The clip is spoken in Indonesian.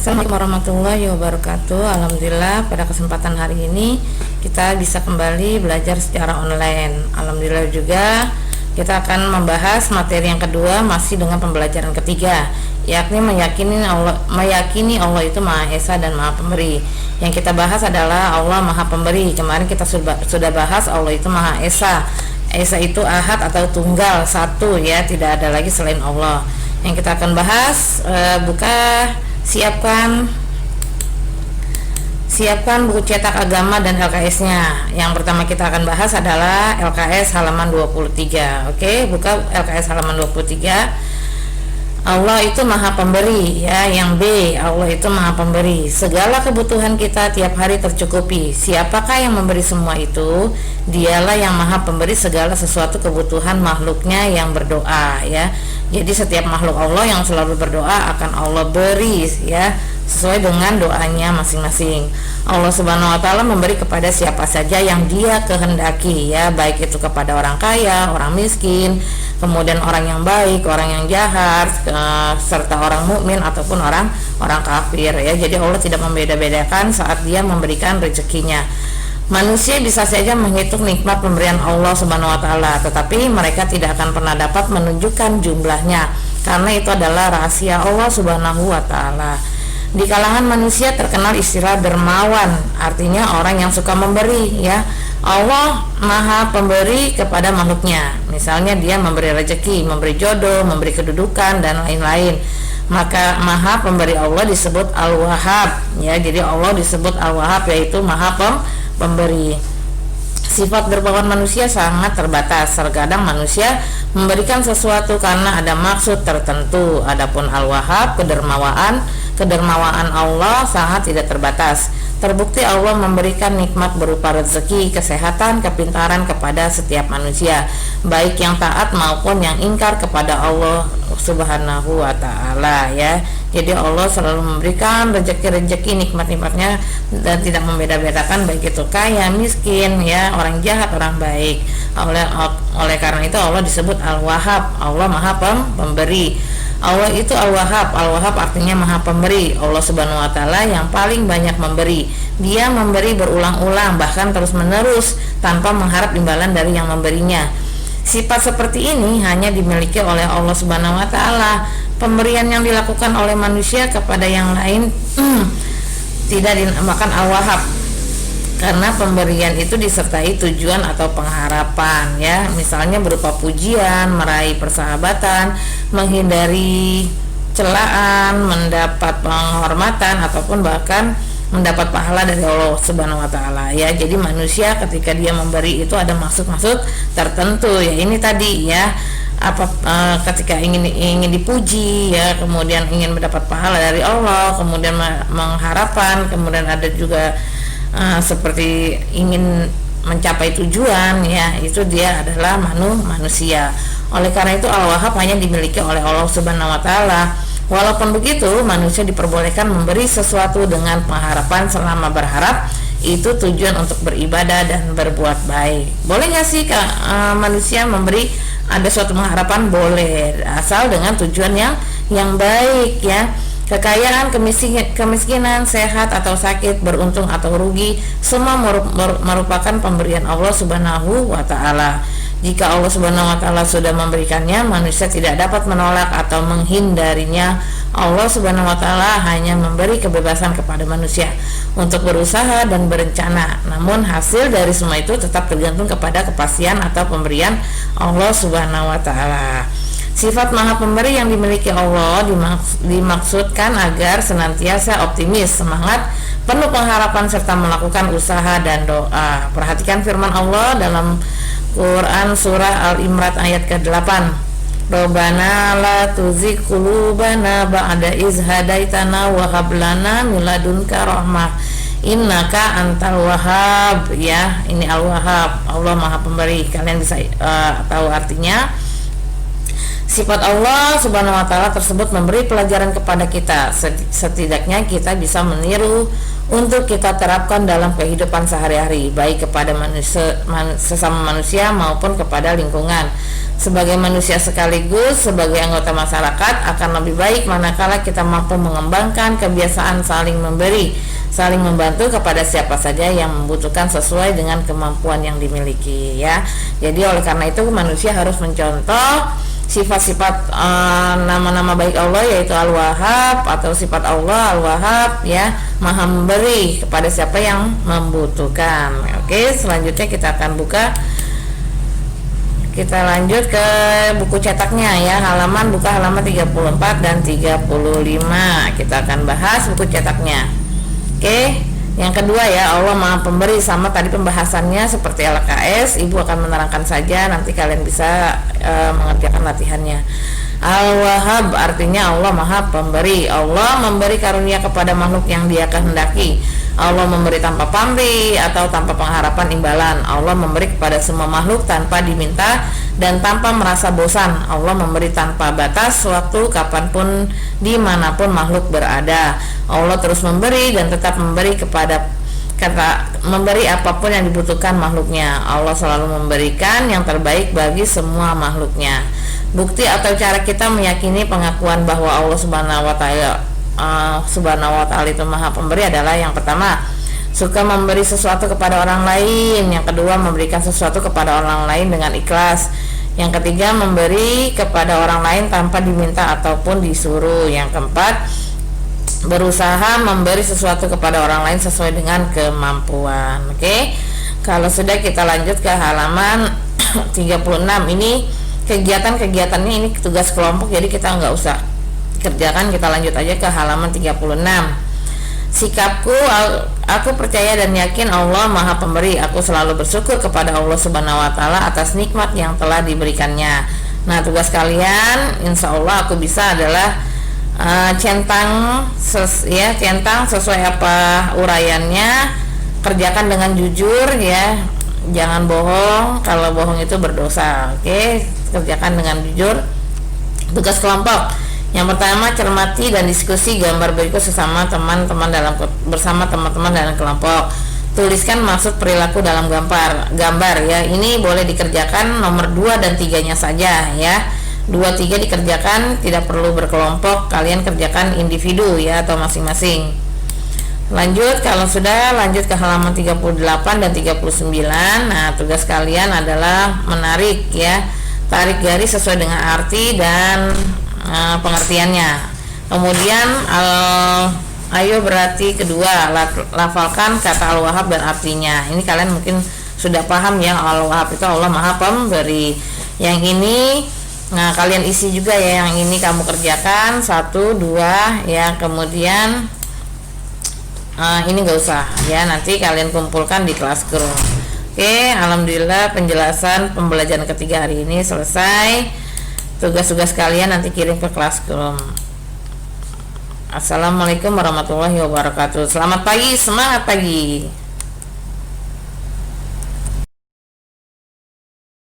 Assalamualaikum warahmatullahi wabarakatuh. Alhamdulillah pada kesempatan hari ini kita bisa kembali belajar secara online. Alhamdulillah juga kita akan membahas materi yang kedua masih dengan pembelajaran ketiga, yakni meyakini Allah itu Maha Esa dan Maha Pemberi. Yang kita bahas adalah Allah Maha Pemberi. Kemarin kita sudah bahas Allah itu Maha Esa. Esa itu ahad atau tunggal, satu ya, tidak ada lagi selain Allah. Yang kita akan bahas, siapkan buku cetak agama dan LKS-nya. Yang pertama kita akan bahas adalah LKS halaman 23. Oke, buka LKS halaman 23. Allah itu Maha Pemberi ya. Yang B, Allah itu Maha Pemberi. Segala kebutuhan kita tiap hari tercukupi. Siapakah yang memberi semua itu? Dialah yang Maha Pemberi segala sesuatu kebutuhan makhluknya yang berdoa ya. Jadi setiap makhluk Allah yang selalu berdoa akan Allah beri ya, sesuai dengan doanya masing-masing. Allah Subhanahu wa taala memberi kepada siapa saja yang Dia kehendaki ya, baik itu kepada orang kaya, orang miskin, kemudian orang yang baik, orang yang jahat, serta orang mukmin ataupun orang kafir ya. Jadi Allah tidak membeda-bedakan saat Dia memberikan rezekinya. Manusia bisa saja menghitung nikmat pemberian Allah Subhanahu wa taala, tetapi mereka tidak akan pernah dapat menunjukkan jumlahnya karena itu adalah rahasia Allah Subhanahu wa taala. Di kalangan manusia terkenal istilah dermawan, artinya orang yang suka memberi ya. Allah Maha Pemberi kepada makhluknya. Misalnya Dia memberi rezeki, memberi jodoh, memberi kedudukan dan lain-lain. Maka Maha Pemberi Allah disebut Al-Wahhab ya. Jadi Allah disebut Al-Wahhab, yaitu Maha Pemberi. Sifat dermawan manusia sangat terbatas. Terkadang manusia memberikan sesuatu karena ada maksud tertentu. Adapun Al-Wahhab, kedermawaan Allah sangat tidak terbatas. Terbukti Allah memberikan nikmat berupa rezeki, kesehatan, kepintaran kepada setiap manusia, baik yang taat maupun yang ingkar kepada Allah Subhanahu wa taala ya. Jadi Allah selalu memberikan rezeki-rezeki, nikmat-nikmatnya dan tidak membeda-bedakan baik itu kaya, miskin ya, orang jahat, orang baik. Oleh karena itu Allah disebut Al-Wahhab, Allah Maha Pemberi. Allah itu Al-Wahhab. Al-Wahhab artinya Maha Pemberi. Allah Subhanahu wa taala yang paling banyak memberi. Dia memberi berulang-ulang, bahkan terus-menerus tanpa mengharap imbalan dari yang memberinya. Sifat seperti ini hanya dimiliki oleh Allah Subhanahu wa taala. Pemberian yang dilakukan oleh manusia kepada yang lain tidak dinamakan Al-Wahhab, karena pemberian itu disertai tujuan atau pengharapan ya, misalnya berupa pujian, meraih persahabatan, menghindari celaan, mendapat penghormatan ataupun bahkan mendapat pahala dari Allah Subhanahu wa taala ya. Jadi manusia ketika dia memberi itu ada maksud-maksud tertentu ya. Ini tadi ya, ketika ingin dipuji ya, kemudian ingin mendapat pahala dari Allah, kemudian mengharapkan, kemudian ada juga seperti ingin mencapai tujuan ya, itu dia adalah manusia. Oleh karena itu Al-Wahhab hanya dimiliki oleh Allah Subhanahu wa taala. Walaupun begitu, manusia diperbolehkan memberi sesuatu dengan pengharapan selama berharap itu tujuan untuk beribadah dan berbuat baik. Boleh nggak sih manusia memberi ada suatu pengharapan? Boleh, asal dengan tujuan yang baik ya. Kekayaan, kemiskinan, sehat atau sakit, beruntung atau rugi, semua merupakan pemberian Allah Subhanahu wa taala. Jika Allah Subhanahu wa taala sudah memberikannya, manusia tidak dapat menolak atau menghindarinya. Allah Subhanahu wa taala hanya memberi kebebasan kepada manusia untuk berusaha dan berencana. Namun hasil dari semua itu tetap tergantung kepada kepastian atau pemberian Allah Subhanahu wa taala. Sifat Maha Pemberi yang dimiliki Allah dimaksudkan agar senantiasa optimis, semangat, penuh pengharapan serta melakukan usaha dan doa. Perhatikan firman Allah dalam Quran surah Al-Imran ayat ke-8. Rabbana la tuzigh qulubana ba'da iz hadaitana wa hab lana min ladunka rahmah innaka antal wahhab ya. Ini Al-Wahhab, Allah Maha Pemberi. Kalian bisa tahu artinya. Sifat Allah Subhanahu wa taala tersebut memberi pelajaran kepada kita. Setidaknya kita bisa meniru untuk kita terapkan dalam kehidupan sehari-hari, baik kepada sesama manusia maupun kepada lingkungan. Sebagai manusia sekaligus sebagai anggota masyarakat, akan lebih baik manakala kita mampu mengembangkan kebiasaan saling memberi, saling membantu kepada siapa saja yang membutuhkan sesuai dengan kemampuan yang dimiliki, ya. Jadi oleh karena itu manusia harus mencontoh sifat-sifat nama-nama baik Allah, yaitu Al-Wahhab atau sifat Allah Al-Wahhab, ya, Maha memberi kepada siapa yang membutuhkan. Oke, selanjutnya kita akan buka, kita lanjut ke buku cetaknya, ya, buka halaman 34 dan 35. Kita akan bahas buku cetaknya. Oke, yang kedua, ya, Allah Maha Pemberi, sama tadi pembahasannya seperti LKS. Ibu akan menerangkan saja, nanti kalian bisa mengerjakan latihannya. Al-Wahhab artinya Allah Maha Pemberi. Allah memberi karunia kepada makhluk yang Dia kehendaki. Allah memberi tanpa pamrih atau tanpa pengharapan imbalan. Allah memberi kepada semua makhluk tanpa diminta dan tanpa merasa bosan. Allah memberi tanpa batas waktu, kapanpun, dimanapun makhluk berada. Allah terus memberi dan tetap memberi memberi apapun yang dibutuhkan makhluknya. Allah selalu memberikan yang terbaik bagi semua makhluknya. Bukti atau cara kita meyakini pengakuan bahwa Allah Subhanahu wa taala itu Maha Pemberi adalah: yang pertama, suka memberi sesuatu kepada orang lain; yang kedua, memberikan sesuatu kepada orang lain dengan ikhlas; yang ketiga, memberi kepada orang lain tanpa diminta ataupun disuruh; yang keempat, berusaha memberi sesuatu kepada orang lain sesuai dengan kemampuan. Oke, kalau sudah, kita lanjut ke halaman 36. Ini kegiatan-kegiatannya, ini tugas kelompok, jadi kita nggak usah kerjakan, kita lanjut aja ke halaman 36. Sikapku, aku percaya dan yakin Allah Maha Pemberi. Aku selalu bersyukur kepada Allah Subhanahu wa taala atas nikmat yang telah diberikannya. Nah, tugas kalian insya Allah aku bisa adalah centang sesuai apa uraiannya, kerjakan dengan jujur, ya, jangan bohong. Kalau bohong itu berdosa. Oke, kerjakan dengan jujur. Tugas kelompok yang pertama, cermati dan diskusi gambar berikut bersama teman-teman dalam kelompok. Tuliskan maksud perilaku dalam gambar, ya. Ini boleh dikerjakan nomor 2 dan 3-nya saja, ya. 2, 3 dikerjakan, tidak perlu berkelompok, kalian kerjakan individu, ya, atau masing-masing. Lanjut, kalau sudah, lanjut ke halaman 38 dan 39. Nah, tugas kalian adalah menarik, ya. Tarik garis sesuai dengan arti dan pengertiannya. Kemudian ayo berarti kedua, lafalkan kata Al-Wahhab dan artinya. Ini kalian mungkin sudah paham, ya, Al-Wahhab itu Allah Maha Pemberi. Yang ini, nah, kalian isi juga, ya, yang ini kamu kerjakan 1, 2, ya. Kemudian ini nggak usah, ya, nanti kalian kumpulkan di kelas group. Oke, alhamdulillah penjelasan pembelajaran ketiga hari ini selesai. Tugas-tugas kalian nanti kirim ke kelas group. Assalamualaikum warahmatullahi wabarakatuh. Selamat pagi, semangat pagi.